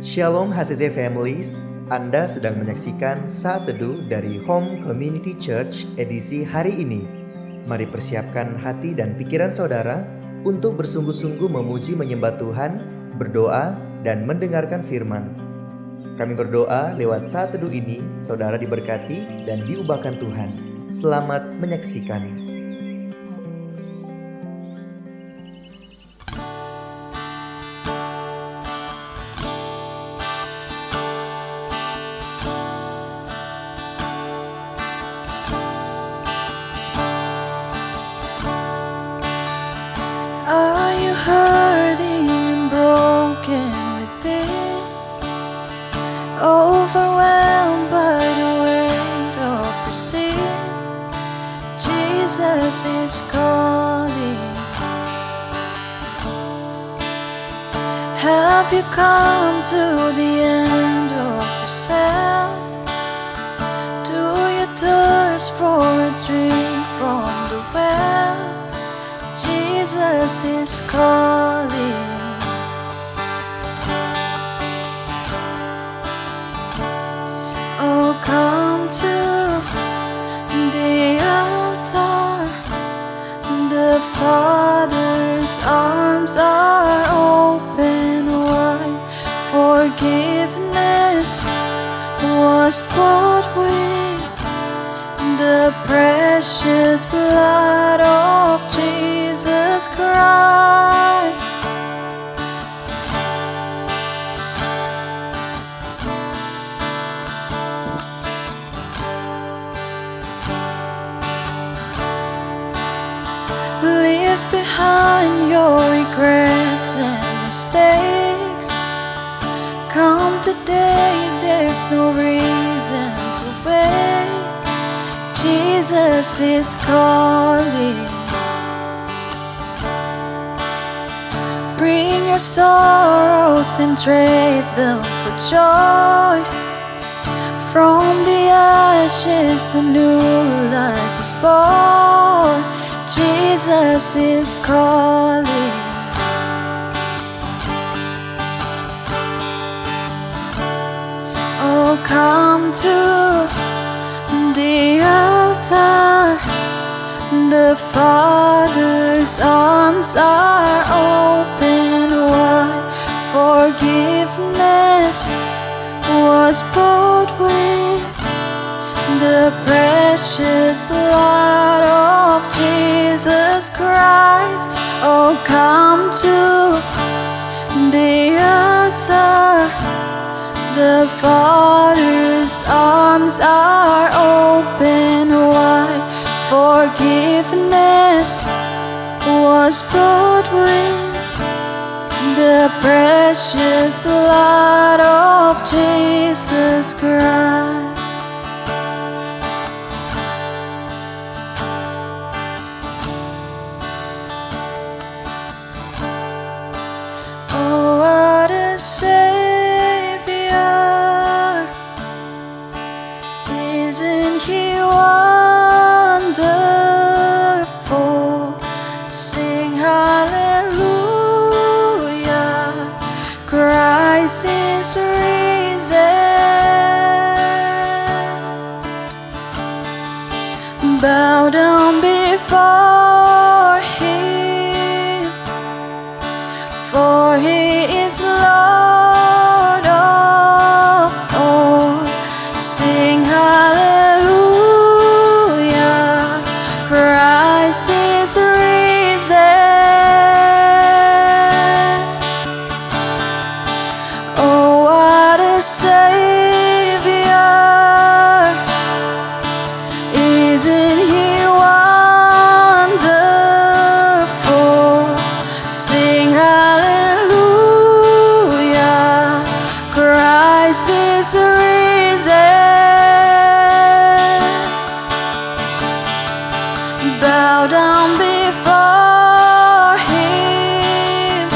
Shalom HCC Families, Anda sedang menyaksikan Saat Teduh dari Home Community Church edisi hari ini. Mari persiapkan hati dan pikiran saudara untuk bersungguh-sungguh memuji menyembah Tuhan, berdoa, dan mendengarkan firman. Kami berdoa lewat Saat Teduh ini, saudara diberkati dan diubahkan Tuhan. Selamat menyaksikan. Are you hurting and broken within? Overwhelmed by the weight of your sin? Jesus is calling. Have you come to the end of yourself? Do you thirst for a drink from the well? Jesus is calling. Oh, come to the altar. The Father's arms are open wide. Forgiveness was bought with the precious blood of Jesus Christ. Leave behind your regrets and mistakes. Come today, there's no reason to wait. Jesus is calling. Bring your sorrows and trade them for joy. From the ashes a new life is born. Jesus is calling. Oh, come to the altar. The Father's arms are open wide. Forgiveness was bought with the precious blood of Jesus Christ. Oh, come to the altar. The Father's arms are open wide. Forgiveness was bought with the precious blood of Jesus Christ. Oh, what a Savior! Isn't He wonderful? Sing hallelujah! Christ is risen. Bow down before Him, for He is Lord of all. Sing hallelujah, Christ is risen. Oh, what a Savior! Isn't He wonderful? Sing hallelujah, Christ is risen. Bow down before Him,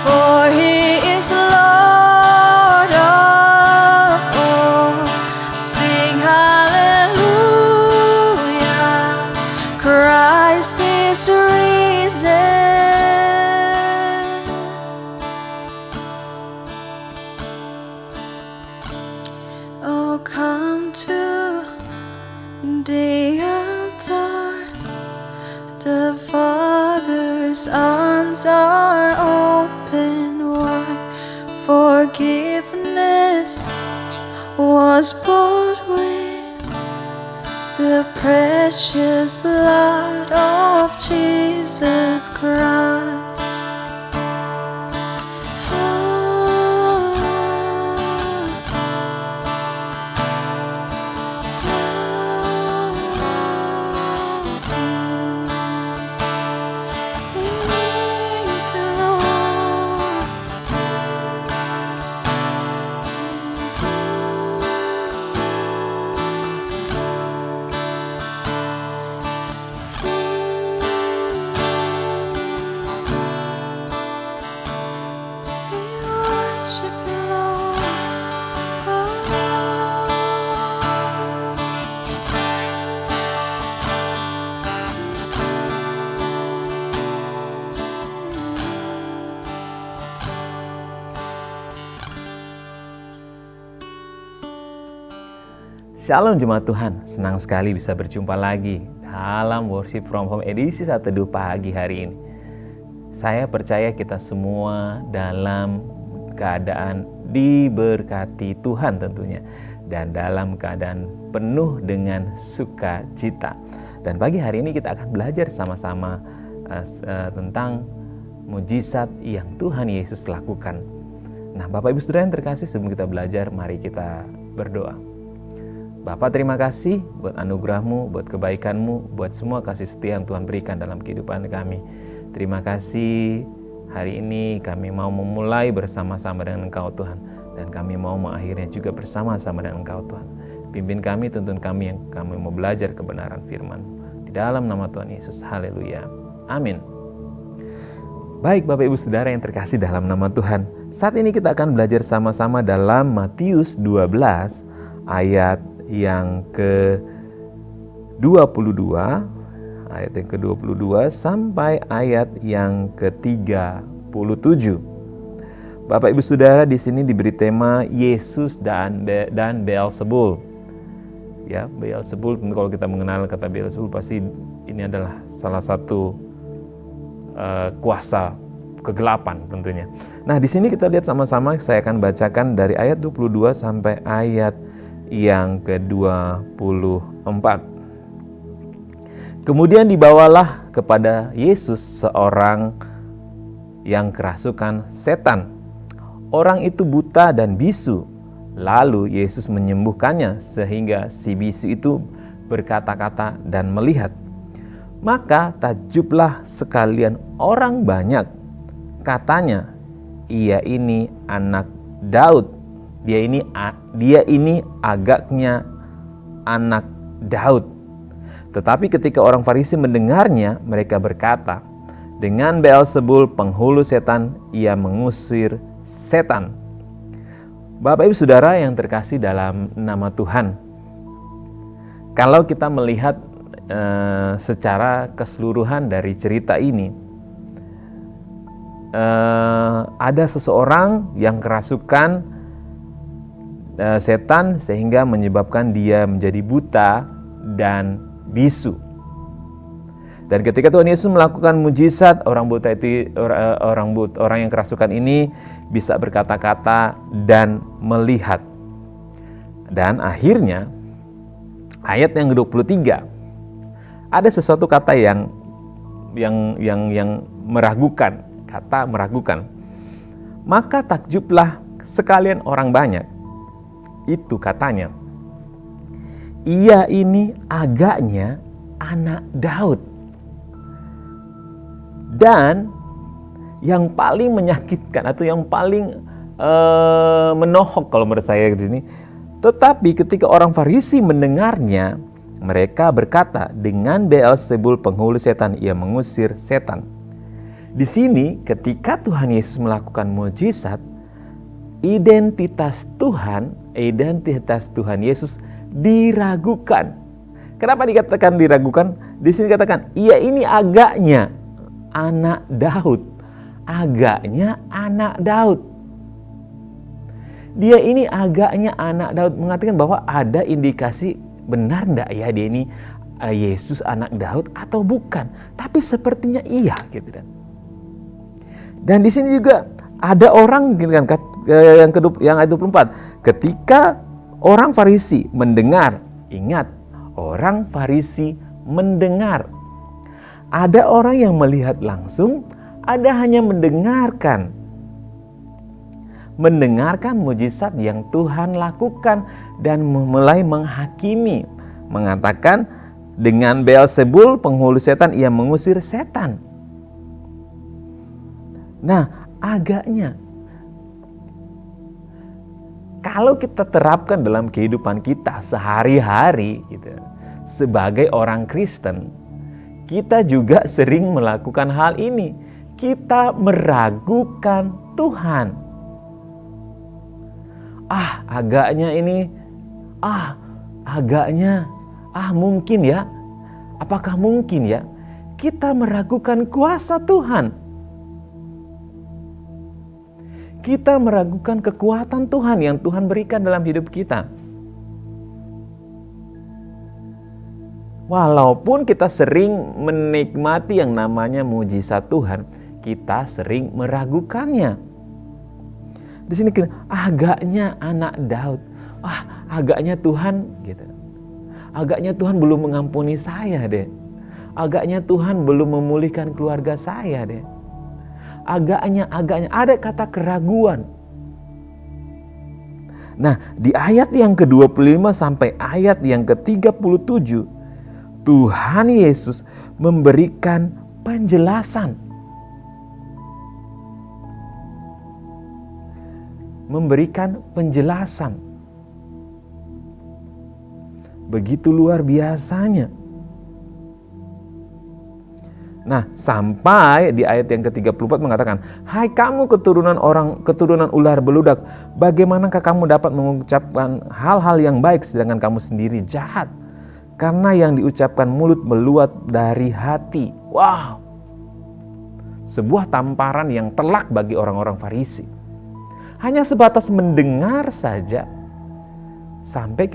for He is Lord of all. Sing hallelujah, Christ is risen. Father's arms are open wide. Forgiveness was bought with the precious blood of Jesus Christ. Shalom Jemaat Tuhan, senang sekali bisa berjumpa lagi dalam Worship From Home edisi Saat Teduh pagi hari ini. Saya percaya kita semua dalam keadaan diberkati Tuhan tentunya, dan dalam keadaan penuh dengan sukacita. Dan pagi hari ini kita akan belajar sama-sama tentang mujizat yang Tuhan Yesus lakukan. Nah, Bapak Ibu Saudara yang terkasih, sebelum kita belajar, mari kita berdoa. Bapa, terima kasih buat anugerah-Mu, buat kebaikan-Mu, buat semua kasih setia yang Tuhan berikan dalam kehidupan kami. Terima kasih hari ini kami mau memulai bersama-sama dengan Engkau Tuhan, dan kami mau mengakhirinya juga bersama-sama dengan Engkau Tuhan. Pimpin kami, tuntun kami yang kami mau belajar kebenaran firman. Di dalam nama Tuhan Yesus, haleluya, amin. Baik Bapak Ibu Saudara yang terkasih dalam nama Tuhan, saat ini kita akan belajar sama-sama dalam Matius 12 ayat yang ke-22, ayat yang ke-22 sampai ayat yang ke-37. Bapak Ibu Saudara, di sini diberi tema Yesus dan Beelzebul. Ya, Beelzebul, tentu kalau kita mengenal kata Beelzebul pasti ini adalah salah satu kuasa kegelapan tentunya. Nah, di sini kita lihat sama-sama, saya akan bacakan dari ayat 22 sampai ayat yang ke-24. Kemudian dibawalah kepada Yesus seorang yang kerasukan setan. Orang itu buta dan bisu. Lalu Yesus menyembuhkannya sehingga si bisu itu berkata-kata dan melihat. Maka takjublah sekalian orang banyak. Katanya, ia ini anak Daud. Dia ini agaknya anak Daud. Tetapi ketika orang Farisi mendengarnya, mereka berkata, dengan Beelzebul penghulu setan, ia mengusir setan. Bapak Ibu Saudara yang terkasih dalam nama Tuhan, kalau kita melihat secara keseluruhan dari cerita ini, ada seseorang yang kerasukan setan sehingga menyebabkan dia menjadi buta dan bisu. Dan ketika Tuhan Yesus melakukan mujizat, orang yang kerasukan ini bisa berkata-kata dan melihat. Dan akhirnya ayat yang ke-23 ada sesuatu kata yang meragukan, kata meragukan. Maka takjublah sekalian orang banyak. Itu katanya, ia ini agaknya anak Daud. Dan yang paling menyakitkan atau yang paling menohok kalau menurut saya di sini, tetapi ketika orang Farisi mendengarnya, mereka berkata, dengan Beelzebul penghulu setan ia mengusir setan. Di sini ketika Tuhan Yesus melakukan mujizat, identitas Tuhan Yesus diragukan. Kenapa dikatakan diragukan? Di sini dikatakan, ia ini agaknya anak Daud. Agaknya anak Daud. Dia ini agaknya anak Daud, mengatakan bahwa ada indikasi, benar enggak ya dia ini Yesus anak Daud atau bukan? Tapi sepertinya iya gitu kan. Dan di sini juga ada orang gitu kan, yang ayat 24, ketika orang Farisi mendengar, ingat, orang Farisi mendengar. Ada orang yang melihat langsung, ada hanya mendengarkan. Mendengarkan mujizat yang Tuhan lakukan dan mulai menghakimi, mengatakan dengan Beelzebul penghulu setan ia mengusir setan. Nah, agaknya kalau kita terapkan dalam kehidupan kita sehari-hari gitu, sebagai orang Kristen, kita juga sering melakukan hal ini. Kita meragukan Tuhan. Mungkin ya. Apakah mungkin ya? Kita meragukan kuasa Tuhan. Kita meragukan kekuatan Tuhan yang Tuhan berikan dalam hidup kita. Walaupun kita sering menikmati yang namanya mujizat Tuhan, kita sering meragukannya. Di sini agaknya anak Daud, agaknya Tuhan gitu. Agaknya Tuhan belum mengampuni saya deh. Agaknya Tuhan belum memulihkan keluarga saya deh. Agaknya ada kata keraguan. Nah, di ayat yang ke-25 sampai ayat yang ke-37, Tuhan Yesus memberikan penjelasan. Begitu luar biasanya. Nah, sampai di ayat yang ke-34 mengatakan, "Hai kamu keturunan ular beludak, bagaimanakah kamu dapat mengucapkan hal-hal yang baik sedangkan kamu sendiri jahat? Karena yang diucapkan mulut meluap dari hati." Wow. Sebuah tamparan yang telak bagi orang-orang Farisi. Hanya sebatas mendengar saja. Sampai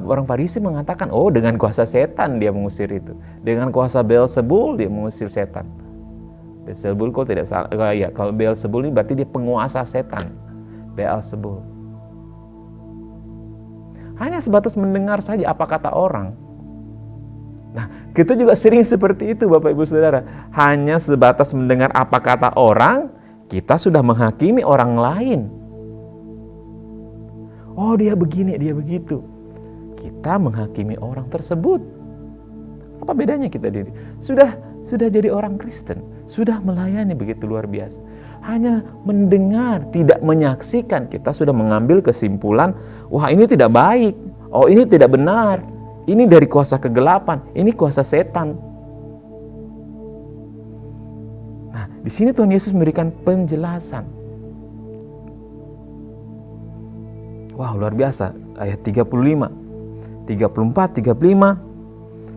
orang Farisi mengatakan, oh dengan kuasa setan dia mengusir itu. Dengan kuasa Beelzebul dia mengusir setan. Beelzebul kalau tidak salah, kalau Beelzebul ini berarti dia penguasa setan. Beelzebul. Hanya sebatas mendengar saja apa kata orang. Nah, kita juga sering seperti itu Bapak Ibu Saudara. Hanya sebatas mendengar apa kata orang, kita sudah menghakimi orang lain. Oh dia begini, dia begitu. Kita menghakimi orang tersebut. Apa bedanya kita diri? Sudah jadi orang Kristen, sudah melayani begitu luar biasa. Hanya mendengar, tidak menyaksikan, kita sudah mengambil kesimpulan, wah ini tidak baik, oh ini tidak benar, ini dari kuasa kegelapan, ini kuasa setan. Nah, di sini Tuhan Yesus memberikan penjelasan. Wah, luar biasa. Ayat 35, 34, 35,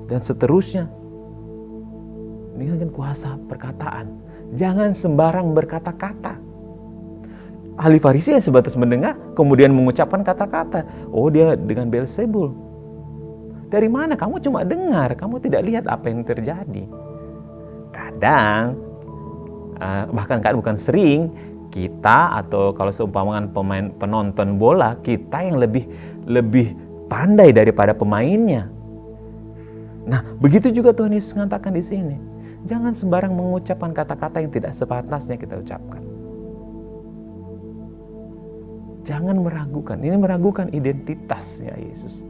dan seterusnya. Ini kan kuasa perkataan. Jangan sembarang berkata-kata. Ahli Farisi yang sebatas mendengar, kemudian mengucapkan kata-kata. Oh, dia dengan Beelzebul. Dari mana? Kamu cuma dengar, kamu tidak lihat apa yang terjadi. Kadang, bahkan bukan sering, kita atau kalau seumpamakan penonton bola, kita yang lebih pandai daripada pemainnya. Nah, begitu juga Tuhan Yesus mengatakan di sini. Jangan sembarang mengucapkan kata-kata yang tidak sepantasnya kita ucapkan. Jangan meragukan. Ini meragukan identitasnya Yesus.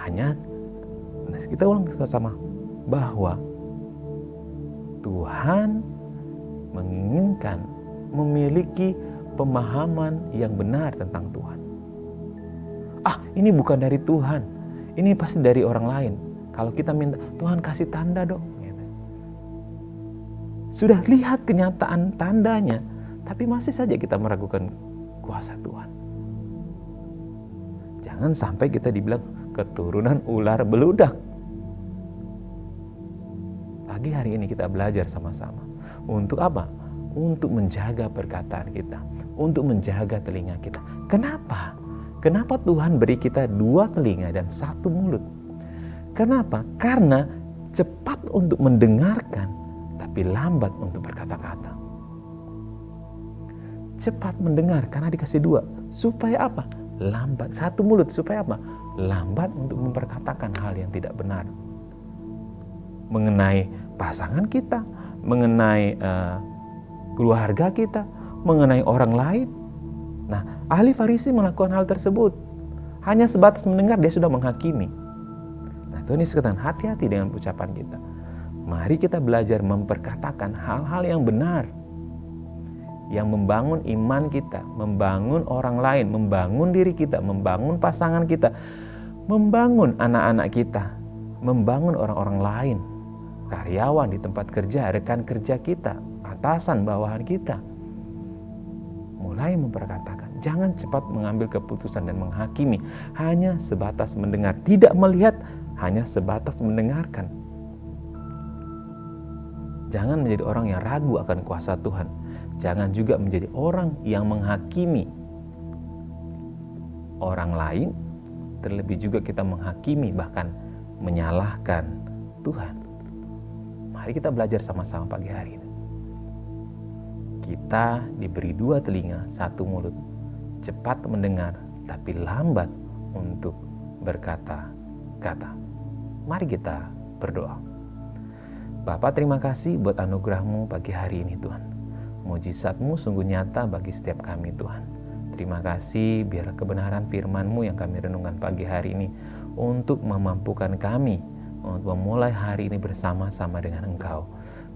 Hanya kita ulang bersama bahwa Tuhan menginginkan memiliki pemahaman yang benar tentang Tuhan. Ini bukan dari Tuhan, ini pasti dari orang lain. Kalau kita minta, Tuhan kasih tanda dong. Sudah lihat kenyataan tandanya, tapi masih saja kita meragukan kuasa Tuhan. Jangan sampai kita dibilang keturunan ular beludak. Pagi hari ini kita belajar sama-sama. Untuk apa? Untuk menjaga perkataan kita, untuk menjaga telinga kita. Kenapa? Kenapa Tuhan beri kita 2 telinga dan 1 mulut? Kenapa? Karena cepat untuk mendengarkan, tapi lambat untuk berkata-kata. Cepat mendengar karena dikasih dua. Supaya apa? Lambat. Satu mulut supaya apa? Lambat untuk memperkatakan hal yang tidak benar. Mengenai pasangan kita, mengenai keluarga kita, mengenai orang lain. Nah, ahli Farisi melakukan hal tersebut. Hanya sebatas mendengar dia sudah menghakimi. Nah, Tuhan Yesus katakan, hati-hati dengan ucapan kita. Mari kita belajar memperkatakan hal-hal yang benar, yang membangun iman kita, membangun orang lain, membangun diri kita, membangun pasangan kita, membangun anak-anak kita, membangun orang-orang lain, karyawan di tempat kerja, rekan kerja kita, atasan bawahan kita. Mulai memperkatakan, jangan cepat mengambil keputusan dan menghakimi, hanya sebatas mendengar, tidak melihat, hanya sebatas mendengarkan. Jangan menjadi orang yang ragu akan kuasa Tuhan. Jangan juga menjadi orang yang menghakimi orang lain, terlebih juga kita menghakimi, bahkan menyalahkan Tuhan. Mari kita belajar sama-sama pagi hari ini. Kita diberi dua telinga, satu mulut. Cepat mendengar, tapi lambat untuk berkata-kata. Mari kita berdoa. Bapa, terima kasih buat anugerah-Mu pagi hari ini Tuhan. Mujizat-Mu sungguh nyata bagi setiap kami Tuhan. Terima kasih biarlah kebenaran firman-Mu yang kami renungkan pagi hari ini untuk memampukan kami untuk memulai hari ini bersama-sama dengan Engkau.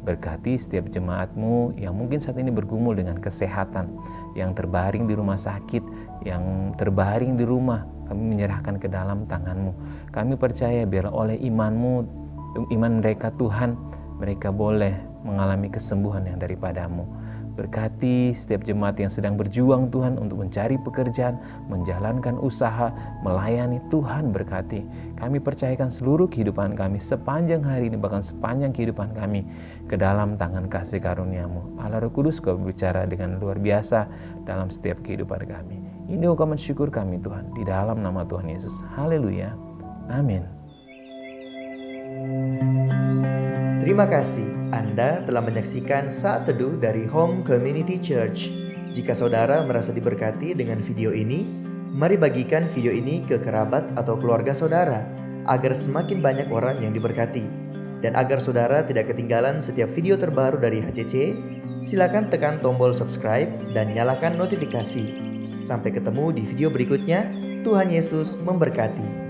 Berkati setiap jemaat-Mu yang mungkin saat ini bergumul dengan kesehatan, yang terbaring di rumah sakit, yang terbaring di rumah, kami menyerahkan ke dalam tangan-Mu. Kami percaya biarlah oleh iman-Mu, iman mereka Tuhan, mereka boleh mengalami kesembuhan yang daripada-Mu. Berkati setiap jemaat yang sedang berjuang Tuhan untuk mencari pekerjaan, menjalankan usaha, melayani Tuhan berkati. Kami percayakan seluruh kehidupan kami sepanjang hari ini, bahkan sepanjang kehidupan kami ke dalam tangan kasih karunia-Mu. Allah Roh Kudus, Kau berbicara dengan luar biasa dalam setiap kehidupan kami. Ini ungkapan syukur kami Tuhan, di dalam nama Tuhan Yesus. Haleluya. Amin. Terima kasih Anda telah menyaksikan Saat Teduh dari Home Community Church. Jika saudara merasa diberkati dengan video ini, mari bagikan video ini ke kerabat atau keluarga saudara, agar semakin banyak orang yang diberkati. Dan agar saudara tidak ketinggalan setiap video terbaru dari HCC, silakan tekan tombol subscribe dan nyalakan notifikasi. Sampai ketemu di video berikutnya, Tuhan Yesus memberkati.